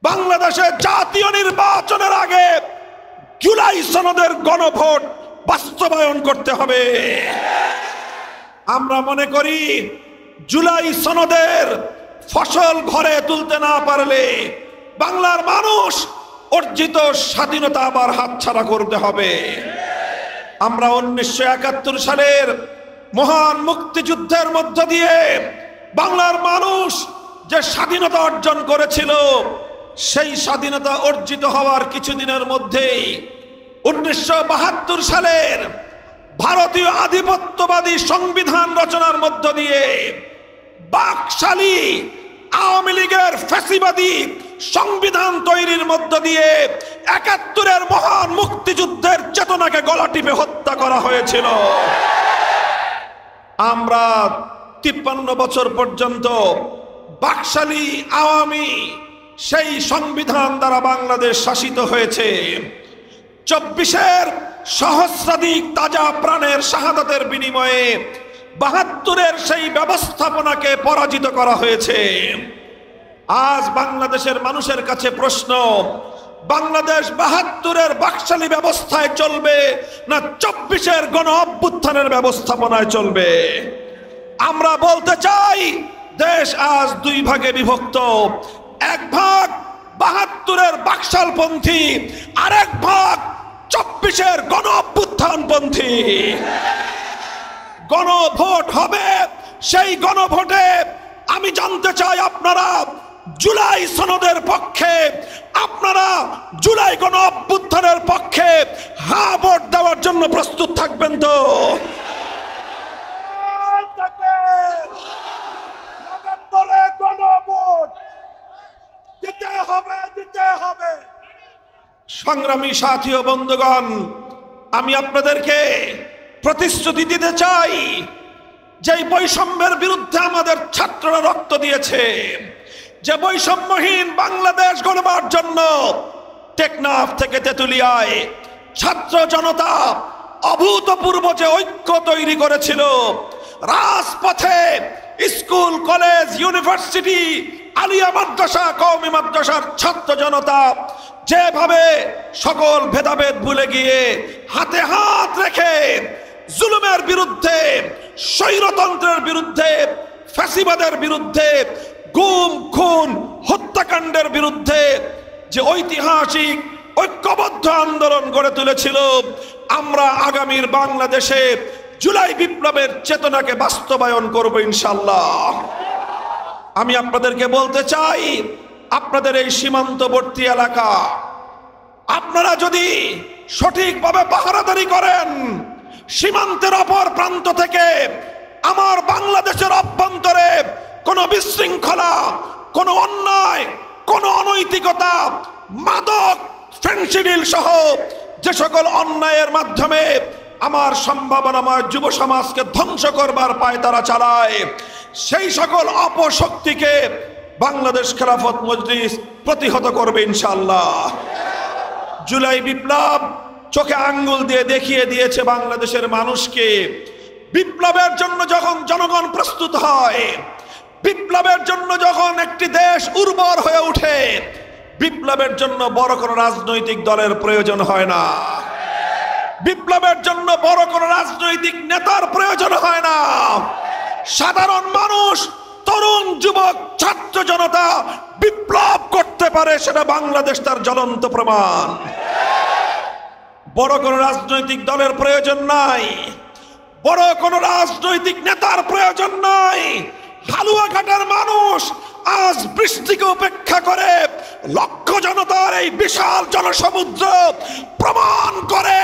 বাংলাদেশে জাতীয় নির্বাচনের আগে জুলাই সনদের গণভোট বাস্তবায়ন করতে হবে। আমরা মনে করি জুলাই সনদের ফসল ঘরে তুলতে না পারলে বাংলার মানুষ অর্জিত স্বাধীনতা আবার হাতছাড়া করতে হবে। আমরা 1971 সালের মহান মুক্তিযুদ্ধের মধ্য দিয়ে বাংলার মানুষ যে স্বাধীনতা অর্জন করেছিল, সেই স্বাধীনতা অর্জিত হওয়ার কিছুদিনের মধ্যেই 1972 সালের ভারতীয় আধিপত্যবাদী সংবিধান রচনার মধ্য দিয়ে বাকশালী আওয়ামী লীগের ফ্যাসিবাদী সংবিধান তৈরির মধ্য দিয়ে 71-এর মহান মুক্তিযুদ্ধের চেতনাকে গলা টিপে হত্যা করা হয়েছিল। আমরা 53 বছর পর্যন্ত বাকশালী আওয়ামী সেই সংবিধান দ্বারা বাংলাদেশ শাসিত হয়েছে। 24-এর সহস্রাধিক তাজা প্রাণের শাহাদাতের বিনিময়ে 72-এর সেই ব্যবস্থাপনাকে পরাজিত করা হয়েছে। আজ বাংলাদেশের মানুষের কাছে প্রশ্ন, বাংলাদেশ 72-এর বাকশালী ব্যবস্থায় চলবে না 24-এর গণ অভ্যুত্থানের ব্যবস্থাপনায় চলবে? আমরা বলতে চাই, দেশ আজ দুই ভাগে বিভক্ত। এক ভাগ 72-এর বাকশালপন্থী, আরেক ভাগ 24-এর গণ অভ্যুত্থানপন্থী। গণভোট হবে, সেই গণভোটে আমি জানতে চাই আপনারা জুলাই সনদের পক্ষে, আপনারা জুলাই গণ অভ্যুত্থানের পক্ষে হ্যাঁ ভোট দেওয়ার জন্য প্রস্তুত থাকবেন তো? সংগ্রামী সাথী ও বন্ধুগণ, আমি আপনাদেরকে প্রতিশ্রুতি দিতে চাই, যে বৈষম্যের বিরুদ্ধে আমাদের ছাত্ররা রক্ত দিয়েছে, যে বৈষম্যহীন বাংলাদেশ গড়বার জন্য টেকনাফ থেকে তেতুলিয়ায় ছাত্র জনতা অভূতপূর্ব যে ঐক্য তৈরি করেছিল, রাজপথে স্কুল কলেজ ইউনিভার্সিটি আলিয়া মাদ্রাসা কওমি মাদ্রাসার ছাত্র জনতা যেভাবে সকল ভেদাভেদ ভুলে গিয়ে হাতে হাত রেখে জুলুমের বিরুদ্ধে, স্বৈরতন্ত্রের বিরুদ্ধে, ফ্যাসিবাদের বিরুদ্ধে, গুম খুন হত্যাকাণ্ডের বিরুদ্ধে যে ঐতিহাসিক ঐক্যবদ্ধ আন্দোলন গড়ে তুলেছিল, আমরা আগামীর বাংলাদেশে জুলাই বিপ্লবের চেতনাকে বাস্তবায়ন করব ইনশাআল্লাহ। আমি আপনাদেরকে বলতে চাই, আপনাদের এই সীমান্তবর্তী এলাকা আপনারা যদি সঠিকভাবে পাহারাদারি করেন, সীমান্তের অপর প্রান্ত থেকে আমার বাংলাদেশের অভ্যন্তরে কোনো বিশৃঙ্খলা, কোনো অন্যায়, কোনো অনৈতিকতা, মাদক, ফেনসিডিল সহ যে সকল অন্যায়ের মাধ্যমে আমার সম্ভাবনাময় যুব সমাজকে ধ্বংস করবার পায় তারা চালায়, সেই সকল অপশক্তিকে বাংলাদেশ খেলাফত মজলিস প্রতিহত করবে ইনশাআল্লাহ। জুলাই বিপ্লব চোখে আঙ্গুল দিয়ে দেখিয়ে দিয়েছে বাংলাদেশের মানুষকে, বিপ্লবের জন্য যখন জনগণ প্রস্তুত হয়, বিপ্লবের জন্য যখন একটি দেশ উর্বর হয়ে ওঠে, বিপ্লবের জন্য বড় কোনো রাজনৈতিক দলের প্রয়োজন হয় না, বিপ্লবের জন্য বড় কোনো রাজনৈতিক নেতার প্রয়োজন হয় না। সাধারণ মানুষ, তরুণ যুবক ছাত্র জনতা বিপ্লব করতে পারে, সেটা বাংলাদেশ তার জ্বলন্ত প্রমাণ। বড় কোনো রাজনৈতিক দলের প্রয়োজন নাই, বড় কোনো রাজনৈতিক নেতার প্রয়োজন নাই। হালুয়াঘাটের মানুষ আজ বৃষ্টিকে উপেক্ষা করে লক্ষ জনতার এই বিশাল জনসমুদ্র প্রমাণ করে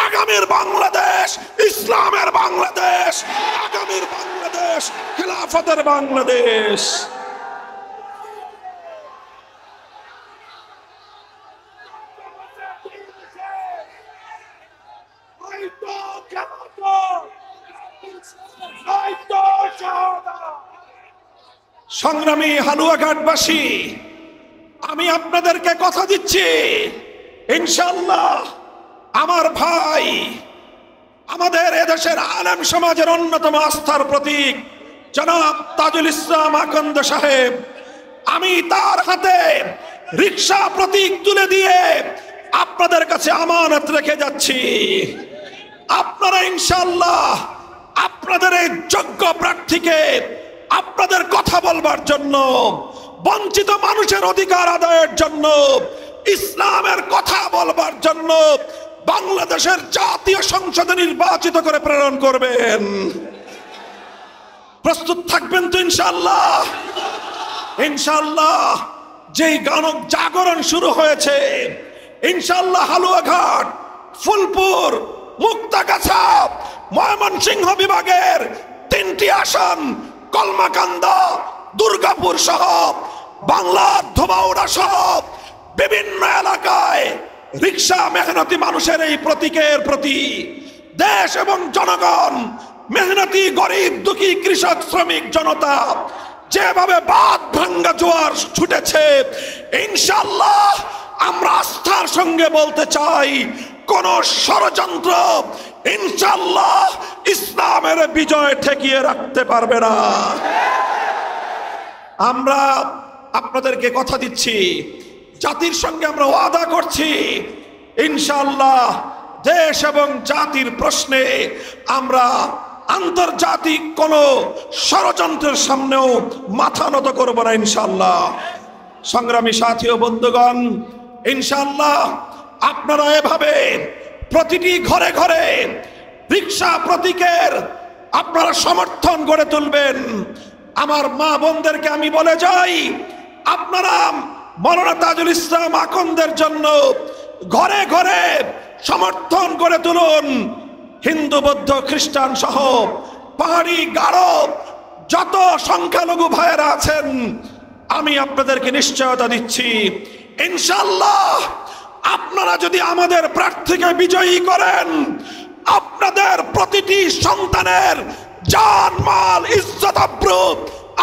আগামীর বাংলাদেশ ইসলামের বাংলাদেশ, আগামীর বাংলাদেশ খেলাফতের বাংলাদেশ। সংগ্রামী হালুয়াঘাটবাসী, আমি আপনাদেরকে কথা দিচ্ছি, ইনশাআল্লাহ আমার ভাই, আমাদের এদেশের আলেম সমাজের অন্যতম আস্থার প্রতীক জনাব তাজুল ইসলাম আকন্দ সাহেব, আমি তার হাতে রিকশা প্রতীক তুলে দিয়ে আপনাদের কাছে আমানত রেখে যাচ্ছি। আপনারা ইনশাআল্লাহ আপনাদের এই যোগ্য প্রার্থীকে আপনাদের কথা বলবার জন্য, বঞ্চিত মানুষের অধিকার আদায়ের জন্য, ইসলামের কথা বলবার জন্য বাংলাদেশের জাতীয় সংসদে নির্বাচিত করে প্রেরণ করবেন। প্রস্তুত থাকবেন তো ইনশাআল্লাহ? ইনশাআল্লাহ যেই জাগরণ শুরু হয়েছে, ইনশাআল্লাহ হালুয়াঘাট, ফুলপুর, মুক্তাগাছা, ময়মনসিংহ বিভাগের 3টি আসন, কলমাকান্দা, দুর্গাপুর সহ বাংলার ধোবাউড়া সহ বিভিন্ন এলাকায় রিকশা মেহনতি মানুষের এই প্রতীকের প্রতি দেশ এবং জনগণ, মেহনতি গরিব দুঃখী কৃষক শ্রমিক জনতা যেভাবে বাঁধ ভাঙ্গা জোয়ার ছুটেছে, ইনশাআল্লাহ আমরা আস্থার সঙ্গে বলতে চাই, কোন ষড়যন্ত্র ইনশাআল্লাহ ইসলামের বিজয় ঠেকিয়ে রাখতে পারবে না। আমরা আপনাদেরকে কথা দিচ্ছি, জাতির সঙ্গে আমরা ওয়াদা করছি, ইনশাআল্লাহ দেশ এবং জাতির প্রশ্নে আমরা আন্তর্জাতিক কোন ষড়যন্ত্রের সামনেও মাথা নত করব না ইনশাআল্লাহ। সংগ্রামী সাথী ও বন্ধুগণ, ইনশাআল্লাহ আপনারা এভাবে প্রতিটি ঘরে ঘরে রিকশা প্রতীকের আপনারা সমর্থন গড়ে তুলবেন। আমার মা বোনদেরকে আমি বলে যাই, আপনারা মাওলানা তাজুল ইসলাম আকন্দের জন্য ঘরে ঘরে সমর্থন গড়ে তুলুন। হিন্দু, বৌদ্ধ, খ্রিস্টান সহ পাহাড়ি, গারো যত সংখ্যালঘু ভাইয়েরা আছেন, আমি আপনাদেরকে নিশ্চয়তা দিচ্ছি, ইনশাআল্লাহ আপনারা যদি আমাদের প্রার্থীকে বিজয়ী করেন, আপনাদের প্রতিটি সন্তানের জান, মাল, ইজ্জত, আবরু,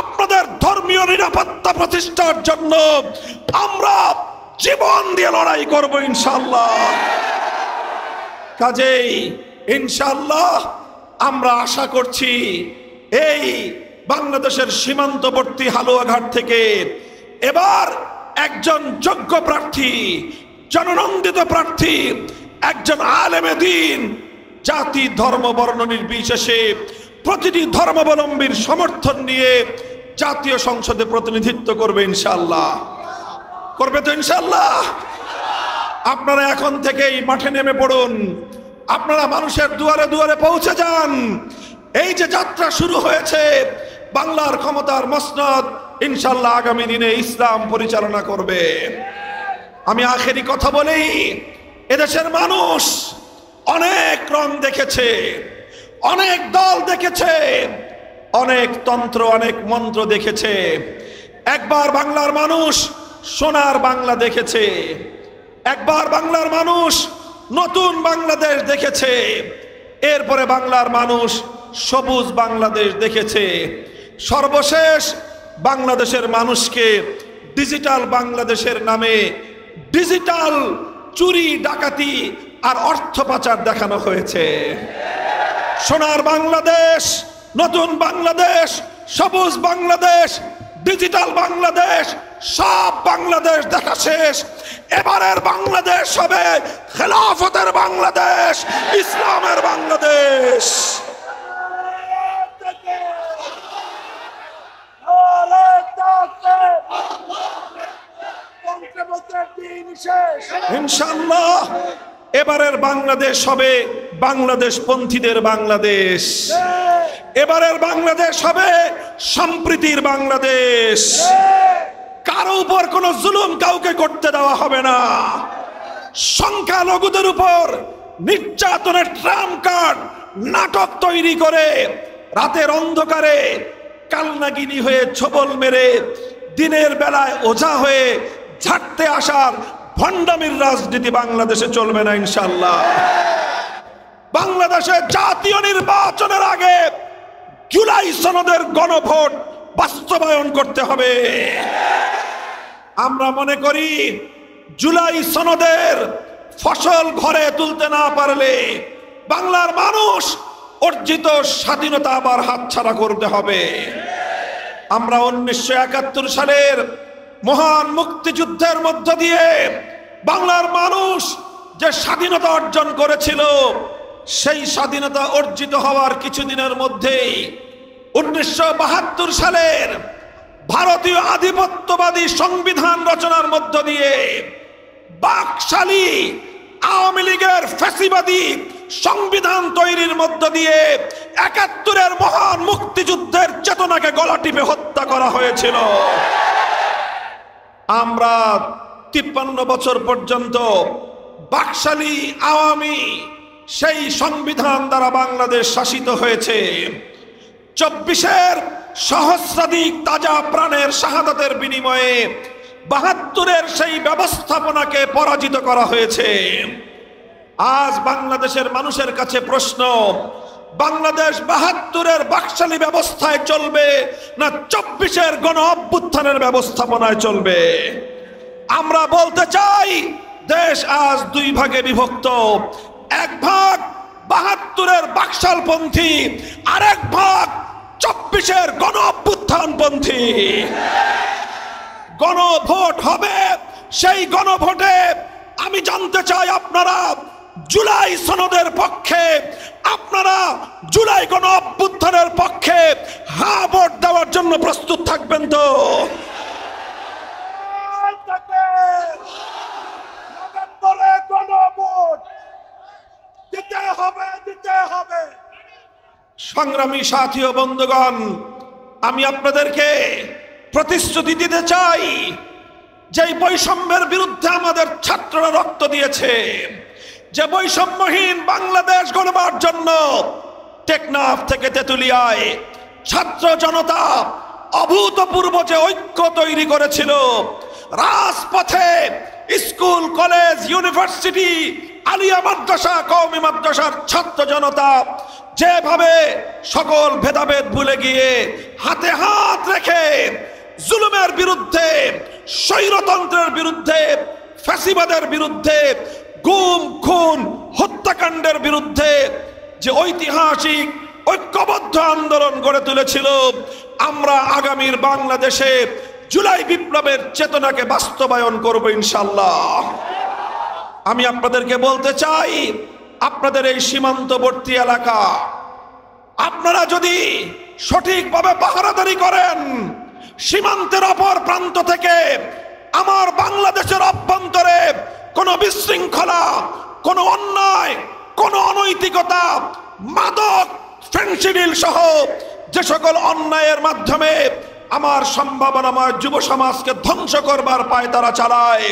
আপনাদের ধর্মীয় নিরাপত্তা প্রতিষ্ঠার জন্য আমরা জীবন দিয়ে লড়াই করব ইনশাআল্লাহ। কাজেই ইনশাআল্লাহ আমরা আশা করছি এই বাংলাদেশের সীমান্তবর্তী হালুয়াঘাট থেকে এবার একজন যোগ্য প্রার্থী, জননন্দিত প্রার্থী, একজন আলেমে দ্বীন, জাতি ধর্ম বর্ণ নির্বিশেষে প্রতিটি ধর্মাবলম্বীর সমর্থন নিয়ে জাতীয় সংসদে প্রতিনিধিত্ব করবে ইনশাআল্লাহ। করবে তো ইনশাআল্লাহ? আপনারা এখন থেকেই মাঠে নেমে পড়ুন, আপনারা মানুষের দুয়ারে দুয়ারে পৌঁছে যান। এই যে যাত্রা শুরু হয়েছে, বাংলার ক্ষমতার মসনদ ইনশাআল্লাহ আগামী দিনে ইসলাম পরিচালনা করবে। আমি আখেরি কথা বলি, এদেশের মানুষ অনেক রং দেখেছে, অনেক দল দেখেছে, অনেক তন্ত্র, অনেক মন্ত্র দেখেছে। একবার বাংলার মানুষ সোনার বাংলা দেখেছে, একবার বাংলার মানুষ নতুন বাংলাদেশ দেখেছে, এরপরে বাংলার মানুষ সবুজ বাংলাদেশ দেখেছে। সর্বশেষ বাংলাদেশের মানুষকে ডিজিটাল বাংলাদেশের নামে ডিজিটাল চুরি, ডাকাতি আর অর্থ পাচার দেখানো হয়েছে। সোনার বাংলাদেশ, নতুন বাংলাদেশ, সবুজ বাংলাদেশ, ডিজিটাল বাংলাদেশ, সব বাংলাদেশ দেখা শেষ। এবারের বাংলাদেশ হবে খেলাফতের বাংলাদেশ, ইসলামের বাংলাদেশ। ইনশাআল্লাহ এবারের বাংলাদেশ হবে বাংলাদেশ পন্থীদের বাংলাদেশ, এবারের বাংলাদেশ হবে সম্প্রীতির বাংলাদেশ। কারো উপর কোনো জুলুম কাউকে করতে দেওয়া হবে না। সংখ্যালঘুদের উপর নির্যাতনের ট্রাম কার্ড নাটক তৈরি করে রাতের অন্ধকারে কালনাগিনী হয়ে ছবল মেরে দিনের বেলায় ওঝা হয়ে ঝাড়তে আসার ভণ্ডামির রাজনীতি বাংলাদেশে চলবে না ইনশাআল্লাহ। বাংলাদেশে জাতীয় নির্বাচনের আগে জুলাই সনদের গণভোট বাস্তবায়ন করতে হবে। আমরা মনে করি জুলাই সনদের ফসল ঘরে তুলতে না পারলে বাংলার মানুষ অর্জিত স্বাধীনতা আবার হাতছাড়া করতে হবে। আমরা 1971 সালের মহান মুক্তিযুদ্ধের মধ্য দিয়ে বাংলার মানুষ যে স্বাধীনতা অর্জন করেছিল, সেই স্বাধীনতা অর্জিত হওয়ার কিছুদিনের মধ্যেই 1972 সালের ভারতীয় আধিপত্যবাদী সংবিধান রচনার মধ্য দিয়ে বাকশালী আওয়ামী লীগের ফ্যাসিবাদী সংবিধান তৈরির মধ্য দিয়ে 71-এর মহান মুক্তিযুদ্ধের চেতনাকে গলা টিপে হত্যা করা হয়েছিল। আমরা 53 বছর পর্যন্ত বাকশালী আওয়ামী সেই সংবিধান দ্বারা বাংলাদেশ শাসিত হয়েছে। 24-এর সহস্রাধিক তাজা প্রাণের শাহাদাতের বিনিময়ে 72-এর সেই ব্যবস্থাপনাকে পরাজিত করা হয়েছে। আজ বাংলাদেশের মানুষের কাছে প্রশ্ন, বাংলাদেশ 72-এর বাকশালী ব্যবস্থায় চলবে না 24-এর গণ অভ্যুত্থানের ব্যবস্থাপনায় চলবে? আমরা বলতে চাই, দেশ আজ দুই ভাগে বিভক্ত। এক ভাগ 72-এর বাকশালপন্থী, আরেক ভাগ 24-এর গণ অভ্যুত্থানপন্থী। গণভোট হবে, সেই গণভোটে আমি জানতে চাই আপনারা জুলাই সনদের পক্ষে, আপনারা জুলাই গণ অভ্যুত্থানের পক্ষে হ্যাঁ ভোট দেওয়ার জন্য প্রস্তুত থাকবেন তো? সংগ্রামী সাথী ও বন্ধুগণ, আমি আপনাদেরকে প্রতিশ্রুতি দিতে চাই, যে বৈষম্যের বিরুদ্ধে আমাদের ছাত্ররা রক্ত দিয়েছে, যে বৈষম্যহীন বাংলাদেশ গড়বার জন্য টেকনাফ থেকে তেতুলিয়ায় ছাত্র জনতা অভূতপূর্ব যে ঐক্য তৈরি করেছিল, রাজপথে স্কুল কলেজ ইউনিভার্সিটি আলিয়া মাদ্রাসা কওমি মাদ্রাসার ছাত্র জনতা যেভাবে সকল ভেদাভেদ ভুলে গিয়ে হাতে হাত রেখে জুলুমের বিরুদ্ধে, স্বৈরতন্ত্রের বিরুদ্ধে, ফ্যাসিবাদের বিরুদ্ধে, গুম খুন হত্যাকাণ্ডের বিরুদ্ধে যে ঐতিহাসিক ঐক্যবদ্ধ আন্দোলন গড়ে তুলেছিল, আমরা আগামীর বাংলাদেশে জুলাই বিপ্লবের চেতনাকে বাস্তবায়ন করব ইনশাআল্লাহ। আমি আপনাদেরকে বলতে চাই, আপনাদের এই সীমান্তবর্তী এলাকা আপনারা যদি সঠিকভাবে পাহারাদারি করেন, সীমান্তের অপর প্রান্ত থেকে আমার বাংলাদেশের অভ্যন্তরে কোনো বিশৃঙ্খলা, কোনো অন্যায়, কোনো অনৈতিকতা, মাদক, ফেনসিডিল সহ যে সকল অন্যায়ের মাধ্যমে আমার সম্ভাবনাময় যুব সমাজকে ধ্বংস করবার পায়তারা চালায়,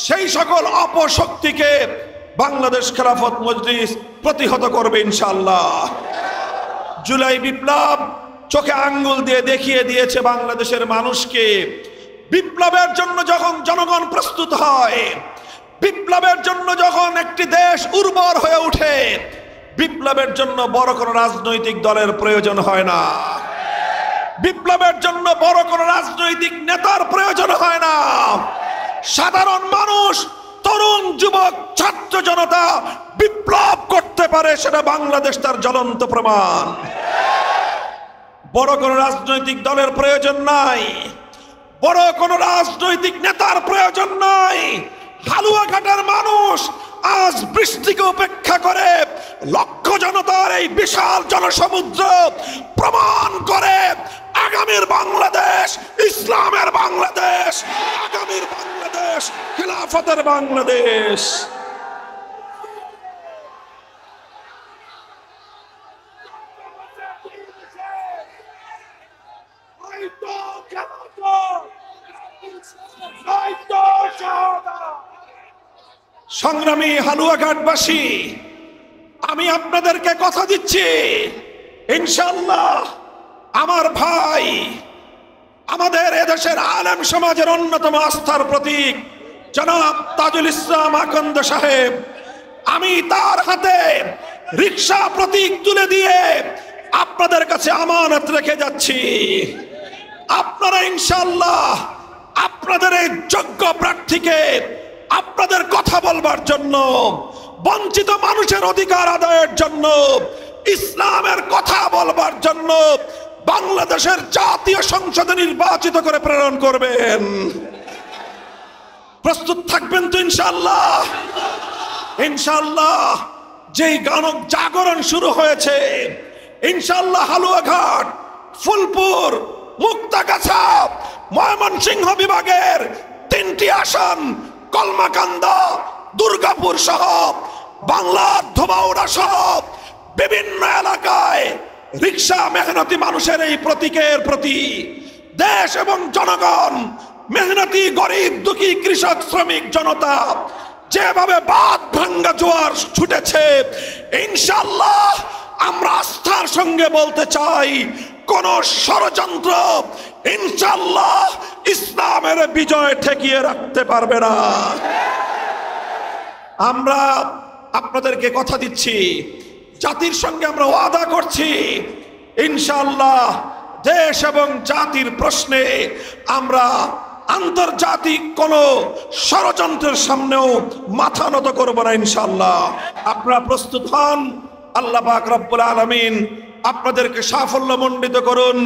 সেই সকল অপশক্তিকে বাংলাদেশ খেলাফত মজলিস প্রতিহত করবে ইনশাআল্লাহ। জুলাই বিপ্লব চোখে আঙ্গুল দিয়ে দেখিয়ে দিয়েছে বাংলাদেশের মানুষকে, বিপ্লবের জন্য যখন জনগণ প্রস্তুত হয়, বিপ্লবের জন্য যখন একটি দেশ উর্বর হয়ে ওঠে, বিপ্লবের জন্য বড় কোনো রাজনৈতিক দলের প্রয়োজন হয় না, বিপ্লবের জন্য বড় কোনো রাজনৈতিক নেতার প্রয়োজন হয় না। সাধারণ মানুষ, তরুণ যুবক ছাত্র জনতা বিপ্লব করতে পারে, সেটা বাংলাদেশ তার জ্বলন্ত প্রমাণ। বড় কোনো রাজনৈতিক দলের প্রয়োজন নাই, বড় কোনো রাজনৈতিক নেতার প্রয়োজন নাই। হালুয়াঘাটের মানুষ আজ বৃষ্টিকে উপেক্ষা করে লক্ষ জনতার এই বিশাল জনসমুদ্র প্রমাণ করে আগামীর বাংলাদেশ ইসলামের বাংলাদেশ, আগামীর বাংলাদেশ খেলাফতের বাংলাদেশ। সংগ্রামী হালুয়াঘাটবাসী, আমি আপনাদেরকে কথা দিচ্ছি, ইনশাআল্লাহ আমার ভাই, আমাদের এদেশের আলেম সমাজের অন্যতম আস্থার প্রতীক জনাব তাজুল ইসলাম আকন্দ সাহেব, আমি তার হাতে রিকশা প্রতীক তুলে দিয়ে আপনাদের কাছে আমানত রেখে যাচ্ছি। আপনারা ইনশাআল্লাহ আপনাদের এই যোগ্য প্রার্থীকে আপনাদের কথা বলবার জন্য, বঞ্চিত মানুষের অধিকার আদায়ের জন্য, ইসলামের কথা বলবার জন্য বাংলাদেশের জাতীয় সংসদে নির্বাচিত করে প্রেরণ করবেন। প্রস্তুত থাকবেন তো ইনশাআল্লাহ? ইনশাআল্লাহ যেই গণ জাগরণ শুরু হয়েছে, ইনশাআল্লাহ হালুয়াঘাট, ফুলপুর, মুক্তাগাছা, ময়মনসিংহ বিভাগের 3টি আসন, কলমাকান্দা, দুর্গাপুর সহ বাংলার ধোবাউড়া সহ বিভিন্ন এলাকায় রিক্সা মেহনতি মানুষের এই প্রতীকের প্রতি দেশ এবং জনগণ, মেহনতি গরিব দুঃখী কৃষক শ্রমিক জনতা যেভাবে বাঁধ ভাঙ্গা জোয়ার ছুটেছে, ইনশাআল্লাহ আমরা আস্থার সঙ্গে বলতে চাই কোন ষড়যন্ত্র ইনশাআল্লাহ ইসলামের বিজয় ঠেকিয়ে রাখতে পারবে না। আমরা আপনাদেরকে কথা দিচ্ছি, জাতির সঙ্গে আমরা ওয়াদা করছি, ইনশাআল্লাহ দেশ এবং জাতির প্রশ্নে আমরা আন্তর্জাতিক কোন ষড়যন্ত্রের সামনেও মাথা নত করব না ইনশাআল্লাহ। আপনারা প্রস্তুত হন। আল্লাহ পাক রব্বুল আলামিন আপনাদেরকে সাফল্যমণ্ডিত করুন।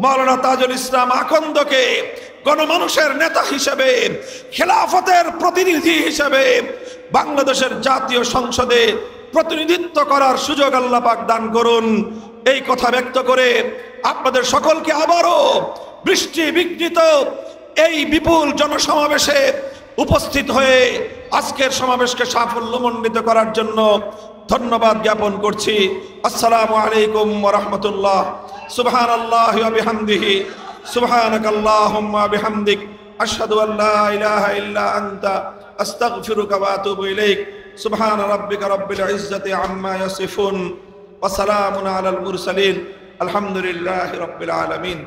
মাওলানা তাজুল ইসলাম আখন্দকে গণমানুষের নেতা হিসেবে, খেলাফতের প্রতিনিধি হিসেবে বাংলাদেশের জাতীয় সংসদে প্রতিনিধিত্ব করার সুযোগ আল্লাহ পাক দান করুন। এই কথা ব্যক্ত করে আপনাদের সকলকে আবারও বৃষ্টি বিঘ্নিত এই বিপুল জনসমাবেশে উপস্থিত হয়ে আজকের সমাবেশকে সাফল্যমণ্ডিত করার জন্য ধন্যবাদ জ্ঞাপন করছি। আসসালামু আলাইকুম ওয়া রাহমাতুল্লাহ। সুবহানাল্লাহি ওয়া বিহামদিহি, সুবহানাকাল্লাহুম্মা বিহামদিক, আশহাদু আল্লা ইলাহা ইল্লা আনতা, আস্তাগফিরুকা ওয়া আতুবু ইলাইক। সুবহানা রাব্বিকা রাব্বিল ইজ্জাতি আম্মা ইয়াসিফুন ওয়া সালামুন আলাল মুরসালিন, আলহামদুলিল্লাহি রাব্বিল আলামিন।